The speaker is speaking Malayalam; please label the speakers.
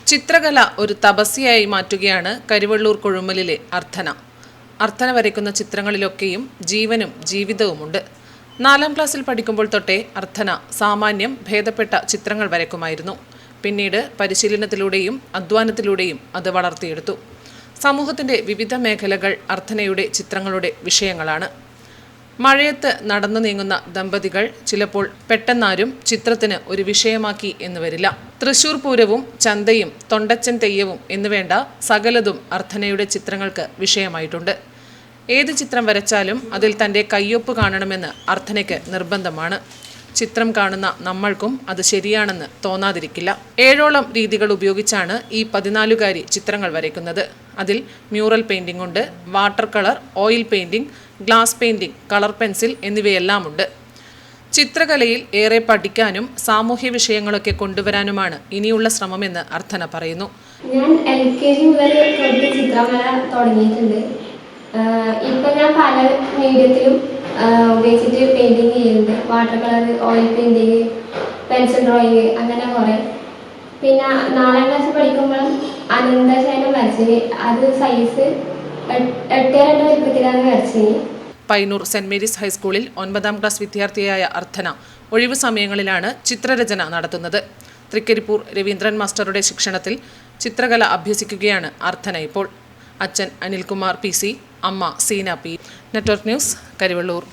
Speaker 1: ചിത്രകല ഒരു തപസ്യയായി മാറ്റുകയാണ് കരിവള്ളൂർ കൊഴുമ്മലിലെ അർത്ഥന. അർത്ഥന വരയ്ക്കുന്ന ചിത്രങ്ങളിലൊക്കെയും ജീവനും ജീവിതവുമുണ്ട്. 4ാം ക്ലാസ്സിൽ പഠിക്കുമ്പോൾ തൊട്ടേ അർത്ഥന സാമാന്യം ഭേദപ്പെട്ട ചിത്രങ്ങൾ വരയ്ക്കുമായിരുന്നു. പിന്നീട് പരിശീലനത്തിലൂടെയും അധ്വാനത്തിലൂടെയും അത് വളർത്തിയെടുത്തു. സമൂഹത്തിൻ്റെ വിവിധ മേഖലകൾ അർത്ഥനയുടെ ചിത്രങ്ങളുടെ വിഷയങ്ങളാണ്. മഴയത്ത് നടന്നു നീങ്ങുന്ന ദമ്പതികൾ ചിലപ്പോൾ പെട്ടെന്നാരും ചിത്രത്തിന് ഒരു വിഷയമാക്കി എന്ന് വരില്ല. തൃശൂർ പൂരവും ചന്തയും തൊണ്ടച്ചൻ തെയ്യവും എന്നുവേണ്ട സകലതും അർത്ഥനയുടെ ചിത്രങ്ങൾക്ക് വിഷയമായിട്ടുണ്ട്. ഏത് ചിത്രം വരച്ചാലും അതിൽ തൻ്റെ കയ്യൊപ്പ് കാണണമെന്ന് അർത്ഥനയ്ക്ക് നിർബന്ധമാണ്. ചിത്രം കാണുന്ന നമ്മൾക്കും അത് ശരിയാണെന്ന് തോന്നാതിരിക്കില്ല. 7ഓളം രീതികൾ ഉപയോഗിച്ചാണ് ഈ 14കാരി ചിത്രങ്ങൾ വരയ്ക്കുന്നത്. അതിൽ മ്യൂറൽ പെയിൻറ്റിംഗ് ഉണ്ട്, water colour, oil painting, glass painting, colour pencil എന്നിവയെല്ലാമുണ്ട്. ചിത്രകലയിൽ ഏറെ പഠിക്കാനും സാമൂഹ്യ വിഷയങ്ങളൊക്കെ കൊണ്ടുവരാനുമാണ് ഇനിയുള്ള ശ്രമമെന്ന് അർത്ഥന പറയുന്നു.
Speaker 2: ഞാൻ LKG മുതൽ ചിത്രം വര തുടങ്ങിയിട്ടുണ്ട്. ഇപ്പം ഞാൻ പല മീഡിയത്തിലും ഉപയോഗിച്ചിട്ട് പെയിൻറ്റിങ് ചെയ്യുന്നുണ്ട്. Water colour, oil painting, pencil drawing, അങ്ങനെ കുറേ. പിന്നെ 4ാം ക്ലാസ് പഠിക്കുമ്പോഴും അനന്തശയനം വരച്ചിന്. അത് സൈസ് 8:2 വലിപ്പത്തിലാണ് വരച്ചിന്.
Speaker 1: പയ്യന്നൂർ സെന്റ് മേരീസ് ഹൈസ്കൂളിൽ 9ാം ക്ലാസ് വിദ്യാർത്ഥിയായ അർത്ഥന ഒഴിവു സമയങ്ങളിലാണ് ചിത്രരചന നടത്തുന്നത്. തൃക്കരിപ്പൂർ രവീന്ദ്രൻ മാസ്റ്ററുടെ ശിക്ഷണത്തിൽ ചിത്രകല അഭ്യസിക്കുകയാണ് അർത്ഥന ഇപ്പോൾ. അച്ഛൻ അനിൽകുമാർ PC, അമ്മ Seena P. Network news, Karivellur.